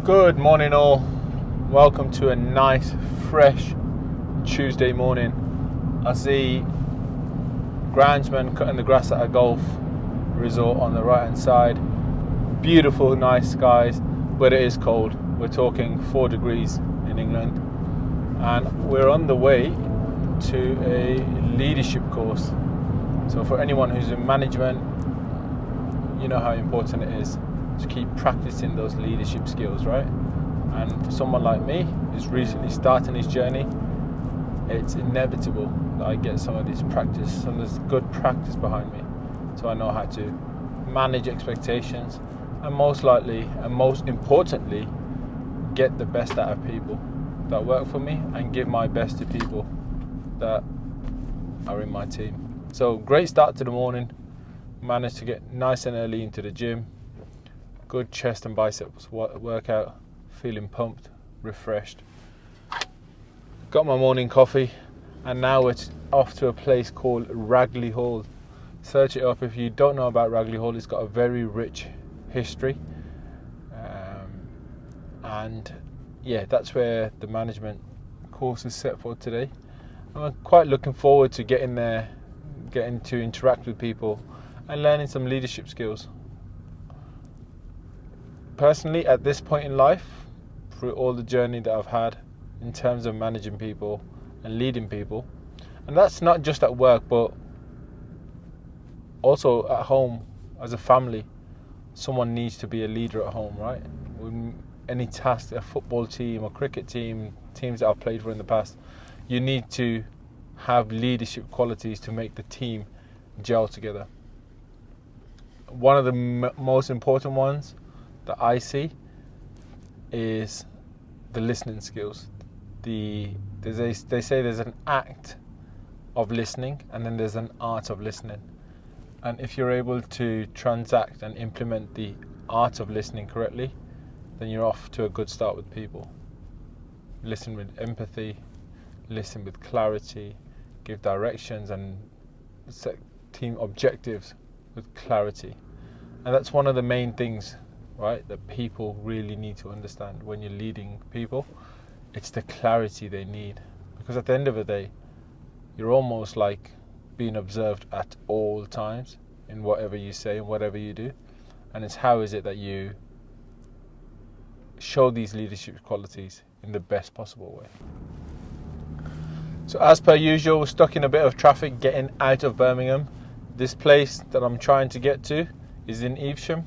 Good morning all. Welcome to a nice fresh Tuesday morning. I see groundsmen cutting the grass at a golf resort on the right hand side. Beautiful, nice skies, but it is cold. We're talking 4 degrees in England, and we're on the way to a leadership course. So for anyone who's in management, you know how important it is to keep practicing those leadership skills, right? And for someone like me who's recently starting his journey, it's inevitable that I get some of this good practice behind me, so I know how to manage expectations and most importantly get the best out of people that work for me and give my best to people that are in my team. So great start to the morning. Managed to get nice and early into the gym. Good chest and biceps workout. Feeling pumped, refreshed. Got my morning coffee, and now it's off to a place called Ragley Hall. Search it up if you don't know about Ragley Hall. It's got a very rich history, and yeah, that's where the management course is set for today. I'm quite looking forward to getting there, getting to interact with people and learning some leadership skills. Personally, at this point in life, through all the journey that I've had in terms of managing people and leading people, and that's not just at work but also at home as a family, someone needs to be a leader at home, right? When any task, a football team or cricket team, teams that I've played for in the past, you need to have leadership qualities to make the team gel together. One of the most important ones that I see is the listening skills. They say there's an act of listening and then there's an art of listening. And if you're able to transact and implement the art of listening correctly, then you're off to a good start with people. Listen with empathy, listen with clarity, give directions and set team objectives with clarity. And that's one of the main things, right, that people really need to understand when you're leading people. It's the clarity they need, because at the end of the day, you're almost like being observed at all times in whatever you say and whatever you do. And it's how is it that you show these leadership qualities in the best possible way. So as per usual, we're stuck in a bit of traffic getting out of Birmingham. This place that I'm trying to get to is in Evesham,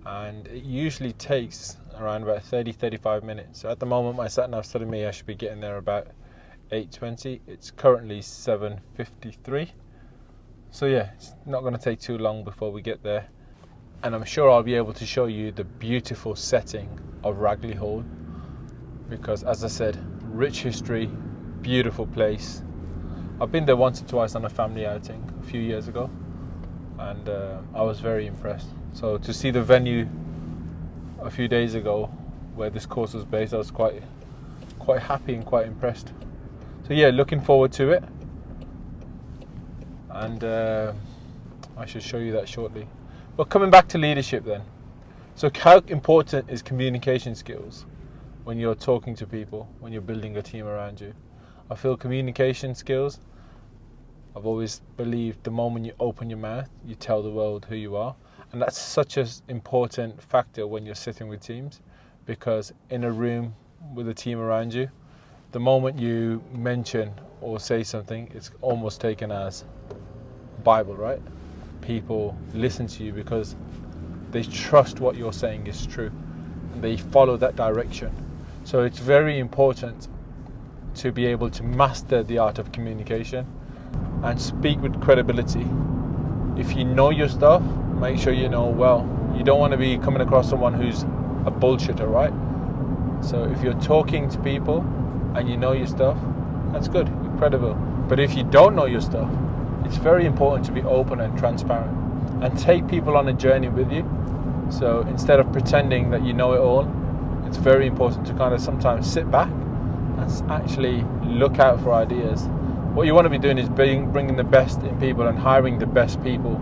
and it usually takes around about 30-35 minutes. So at the moment my sat nav's telling me I should be getting there about 8:20. It's currently 7:53, so yeah, it's not going to take too long before we get there, and I'm sure I'll be able to show you the beautiful setting of Ragley Hall, because as I said, rich history, beautiful place. I've been there once or twice on a family outing a few years ago, and I was very impressed. So to see the venue a few days ago where this course was based, I was quite happy and quite impressed. So yeah, looking forward to it, and I should show you that shortly. But coming back to leadership then, so how important is communication skills when you're talking to people, when you're building a team around you? I feel communication skills, I've always believed the moment you open your mouth, you tell the world who you are. And that's such an important factor when you're sitting with teams, because in a room with a team around you, the moment you mention or say something, it's almost taken as Bible, right? People listen to you because they trust what you're saying is true and they follow that direction. So it's very important to be able to master the art of communication and speak with credibility. If you know your stuff, make sure you know well. You don't want to be coming across someone who's a bullshitter, right? So if you're talking to people and you know your stuff, that's good, you're credible. But if you don't know your stuff, it's very important to be open and transparent and take people on a journey with you. So instead of pretending that you know it all, it's very important to kind of sometimes sit back and actually look out for ideas. What you want to be doing is bringing the best in people and hiring the best people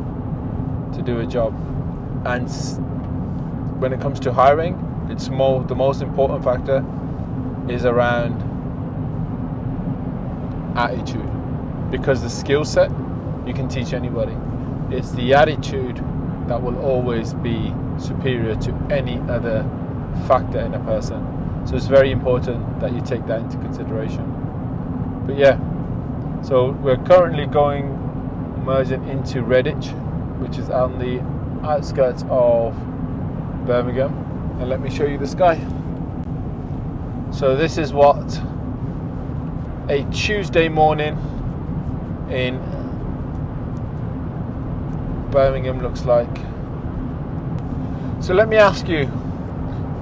to do a job, and when it comes to hiring, the most important factor is around attitude, because the skill set you can teach anybody. It's the attitude that will always be superior to any other factor in a person. So it's very important that you take that into consideration. But yeah, so we're currently merging into Redditch, which is on the outskirts of Birmingham, and let me show you the sky. So this is what a Tuesday morning in Birmingham looks like. So let me ask you,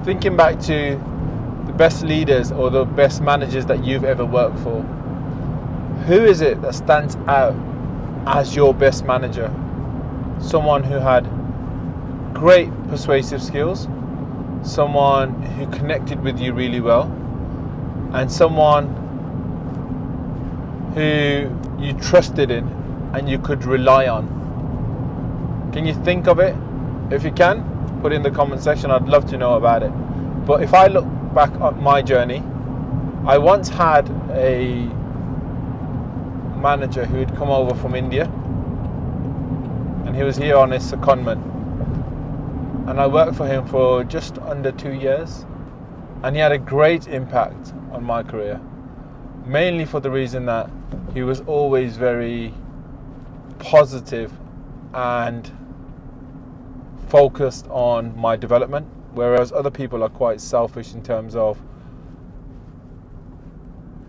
thinking back to the best leaders or the best managers that you've ever worked for, who is it that stands out as your best manager? Someone who had great persuasive skills, someone who connected with you really well, and someone who you trusted in and you could rely on. Can you think of it? If you can, put it in the comment section. I'd love to know about it. But if I look back at my journey, I once had a manager who had come over from India, and he was here on his secondment, and I worked for him for just under 2 years, and he had a great impact on my career, mainly for the reason that he was always very positive and focused on my development, whereas other people are quite selfish in terms of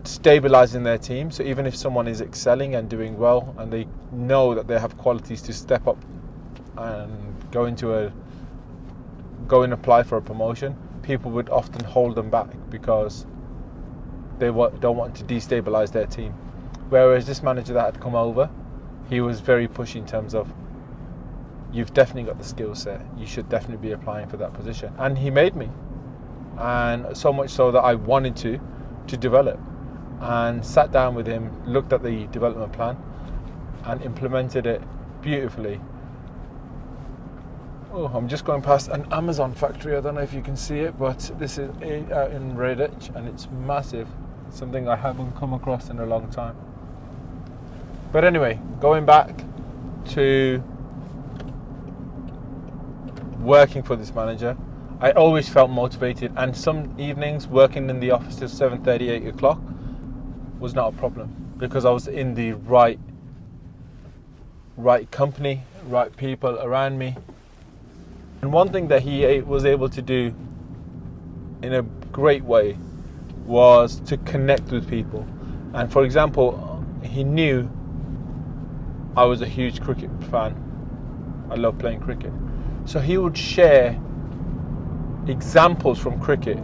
stabilizing their team. So even if someone is excelling and doing well and they know that they have qualities to step up and go and apply for a promotion, people would often hold them back because they don't want to destabilize their team. Whereas this manager that had come over, he was very pushy in terms of, you've definitely got the skill set, you should definitely be applying for that position. And he made me, and so much so that I wanted to develop, and sat down with him, looked at the development plan and implemented it beautifully. Oh, I'm just going past an Amazon factory. I don't know if you can see it, but this is out in Redditch, and it's massive. It's something I haven't come across in a long time. But anyway, going back to working for this manager, I always felt motivated, and some evenings working in the office till 7:30, 8 o'clock was not a problem, because I was in the right company, right people around me. And one thing that he was able to do in a great way was to connect with people. And for example, he knew I was a huge cricket fan. I love playing cricket. So he would share examples from cricket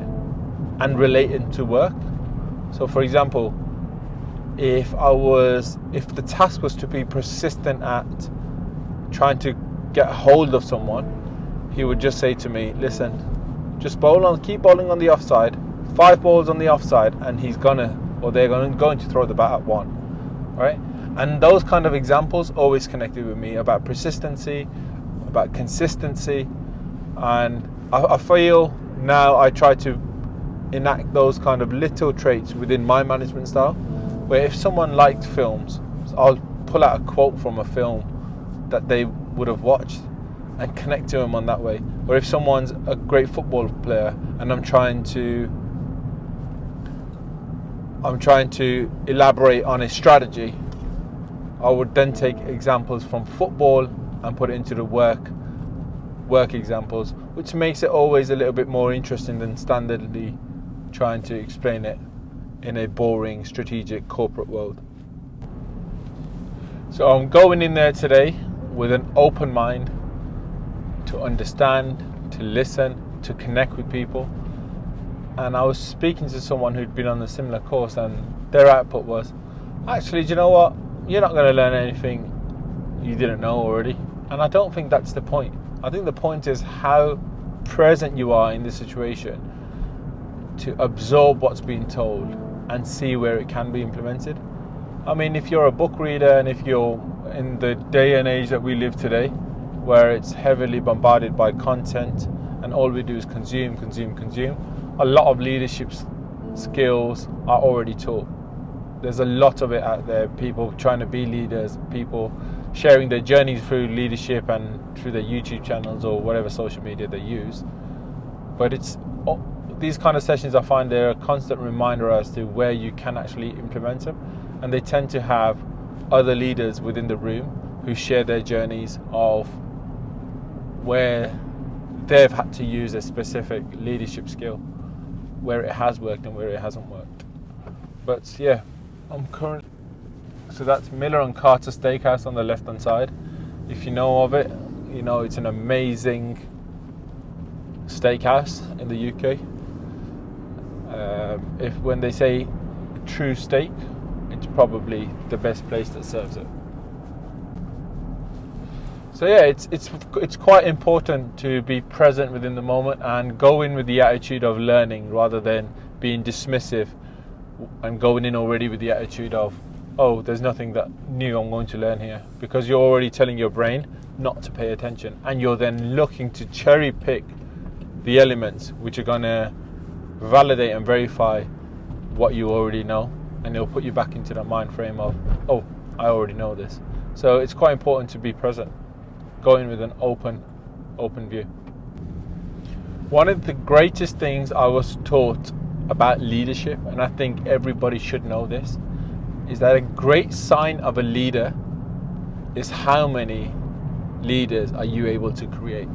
and relate it to work. So for example, if the task was to be persistent at trying to get hold of someone, he would just say to me, listen, just keep bowling on the offside, 5 balls on the offside, and they're going to throw the bat at 1, right? And those kind of examples always connected with me about persistency, about consistency. And I feel now I try to enact those kind of little traits within my management style, where if someone liked films, I'll pull out a quote from a film that they would have watched and connect to them on that way. Or if someone's a great football player and I'm trying to elaborate on a strategy, I would then take examples from football and put it into the work examples, which makes it always a little bit more interesting than standardly trying to explain it in a boring strategic corporate world. So I'm going in there today with an open mind to understand, to listen, to connect with people. And I was speaking to someone who'd been on a similar course, and their output was, actually, do you know what? You're not going to learn anything you didn't know already. And I don't think that's the point. I think the point is how present you are in the situation to absorb what's being told and see where it can be implemented. I mean, if you're a book reader, and if you're in the day and age that we live today, where it's heavily bombarded by content and all we do is consume. A lot of leadership skills are already taught. There's a lot of it out there, people trying to be leaders, people sharing their journeys through leadership and through their YouTube channels or whatever social media they use. But it's these kind of sessions, I find they're a constant reminder as to where you can actually implement them, and they tend to have other leaders within the room who share their journeys of where they've had to use a specific leadership skill, where it has worked and where it hasn't worked. But yeah, so that's Miller and Carter Steakhouse on the left hand side. If you know of it, you know it's an amazing steakhouse in the UK. If when they say true steak, it's probably the best place that serves it. So yeah, it's quite important to be present within the moment and go in with the attitude of learning rather than being dismissive and going in already with the attitude of, oh, there's nothing that new I'm going to learn here, because you're already telling your brain not to pay attention, and you're then looking to cherry pick the elements which are going to validate and verify what you already know, and it'll put you back into the mind frame of, oh, I already know this. So it's quite important to be present, go in with an open view. One of the greatest things I was taught about leadership, and I think everybody should know this, is that a great sign of a leader is how many leaders are you able to create.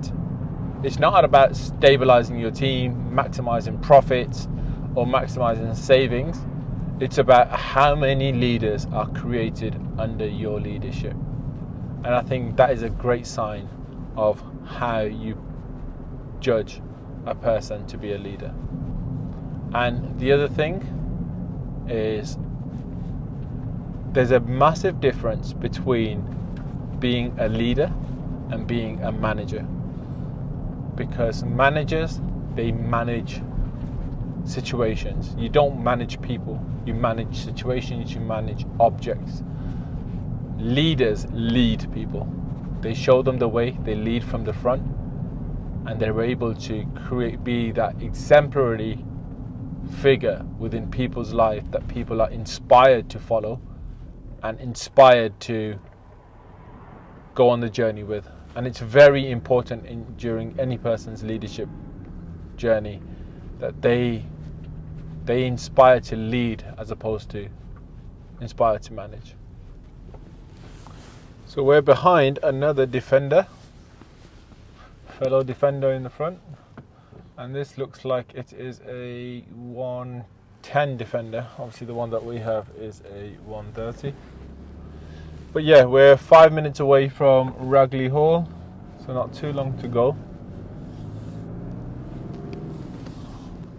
It's not about stabilizing your team, maximizing profits, or maximizing savings. It's about how many leaders are created under your leadership. And I think that is a great sign of how you judge a person to be a leader. And the other thing is, there's a massive difference between being a leader and being a manager. Because managers, they manage situations. You don't manage people, you manage situations, you manage objects. Leaders lead people. They show them the way, they lead from the front, and they're able to be that exemplary figure within people's life that people are inspired to follow and inspired to go on the journey with. And it's very important during any person's leadership journey that they inspire to lead as opposed to inspire to manage. So we're behind another defender, fellow defender in the front, and this looks like it is a 110 defender. Obviously the one that we have is a 130. But yeah, we're 5 minutes away from Ragley Hall, so not too long to go.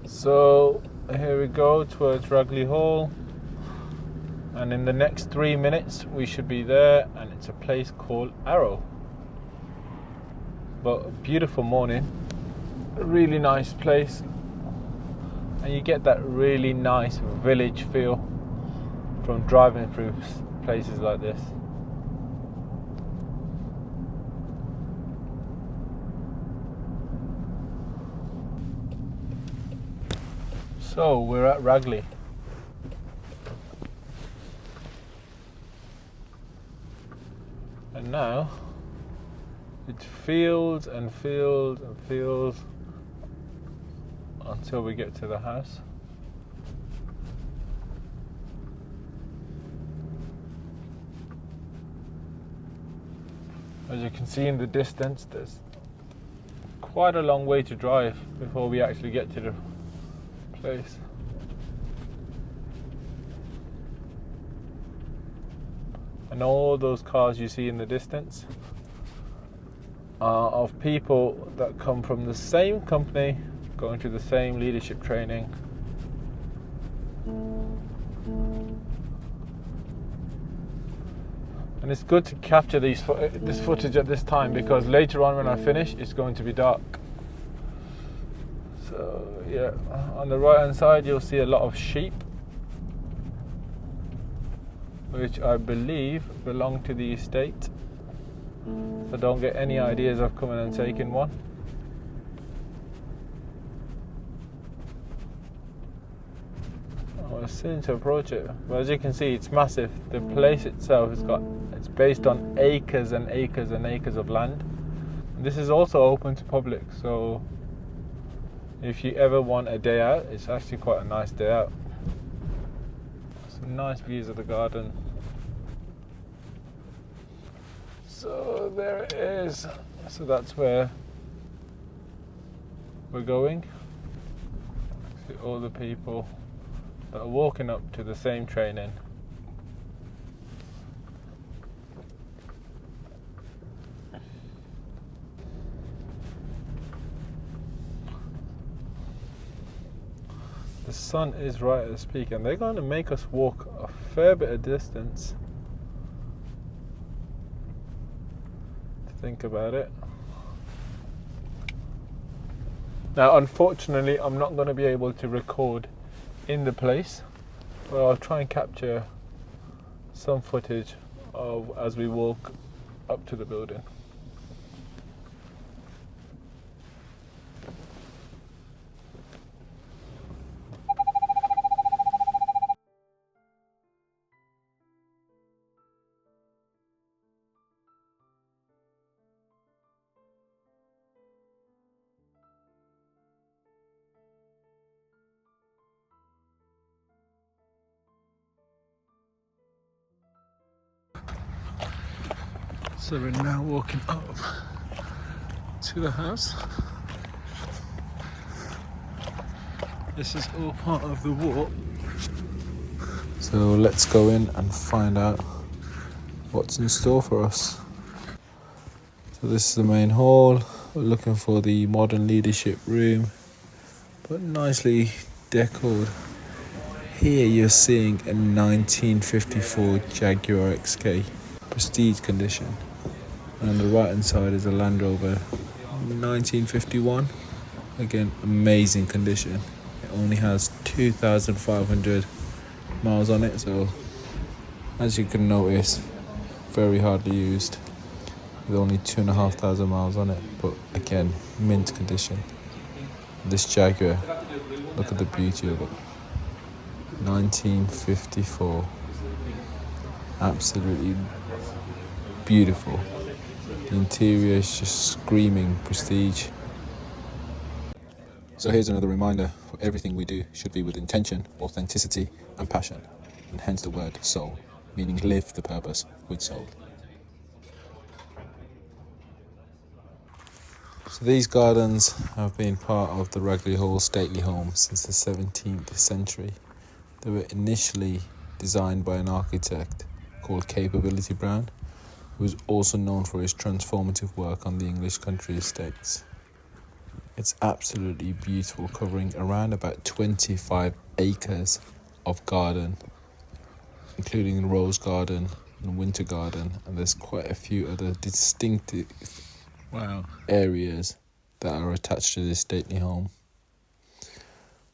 So here we go towards Ragley Hall, and in the next 3 minutes we should be there, and it's a place called Arrow. But a beautiful morning, a really nice place, and you get that really nice village feel from driving through places like this. So we're at Ragley. And now it fields and fields and fields until we get to the house. As you can see in the distance, there's quite a long way to drive before we actually get to the place. And all those cars you see in the distance are of people that come from the same company, going through the same leadership training. And it's good to capture this footage at this time, because later on when I finish it's going to be dark. So yeah, on the right hand side you'll see a lot of sheep, which I believe belong to the estate. So don't get any ideas of coming and taking one. I was soon to approach it, but as you can see, it's massive. The place itself it's based on acres and acres and acres of land. And this is also open to public, so if you ever want a day out, it's actually quite a nice day out. Some nice views of the garden. So there it is. So that's where we're going. See all the people that are walking up to the same training. The sun is right at its peak, and they're going to make us walk a fair bit of distance. To think about it. Now, unfortunately, I'm not going to be able to record in the place, but I'll try and capture some footage of as we walk up to the building. So we're now walking up to the house. This is all part of the walk. So let's go in and find out what's in store for us. So this is the main hall. We're looking for the modern leadership room, but nicely decorated. Here you're seeing a 1954 Jaguar XK, prestige condition. And on the right hand side is a Land Rover 1951, again amazing condition. It only has 2,500 miles on it, so as you can notice, very hardly used, with only 2,500 miles on it, but again mint condition. This Jaguar, look at the beauty of it. 1954, absolutely beautiful. The interior is just screaming prestige. So here's another reminder: for everything we do should be with intention, authenticity and passion, and hence the word soul, meaning live the purpose with soul. So these gardens have been part of the Ragley Hall stately home since the 17th century. They were initially designed by an architect called Capability Brown, who is also known for his transformative work on the English country estates. It's absolutely beautiful, covering around about 25 acres of garden, including the rose garden and winter garden, and there's quite a few other distinctive areas that are attached to this stately home.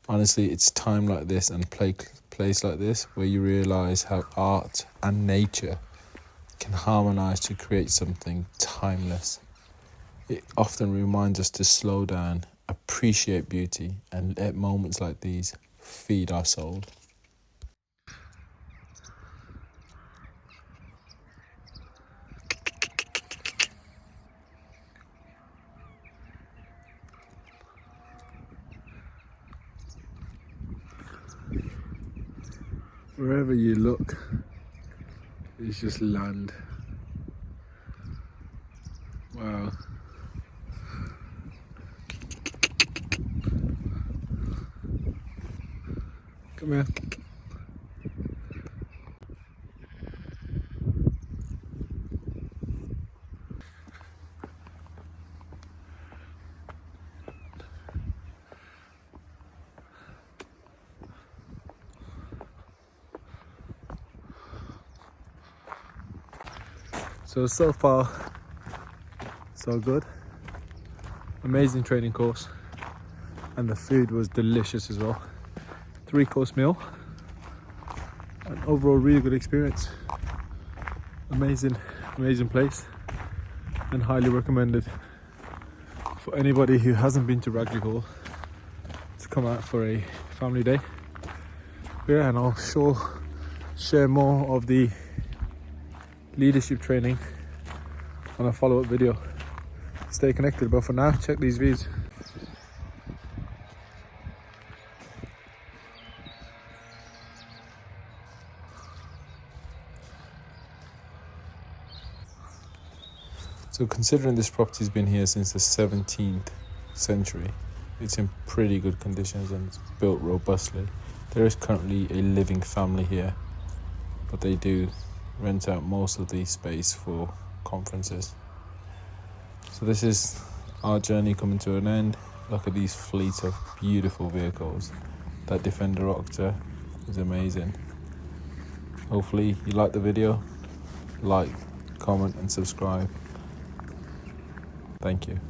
Honestly, it's time like this and place like this where you realise how art and nature can harmonise to create something timeless. It often reminds us to slow down, appreciate beauty, and let moments like these feed our soul. Wherever you look, it's just land. Wow. Come here. So far, so good. Amazing training course, and the food was delicious as well. 3-course meal, and overall really good experience. Amazing place, and highly recommended for anybody who hasn't been to Ragley Hall to come out for a family day Yeah, and I'll share more of the leadership training on a follow-up video. Stay connected, but for now, check these views. So considering this property's been here since the 17th century, it's in pretty good conditions and it's built robustly. There is currently a living family here, but they do rent out most of the space for conferences. So this is our journey coming to an end. Look at these fleets of beautiful vehicles. That Defender Octa is amazing. Hopefully you like the video. Like, comment and subscribe. Thank you.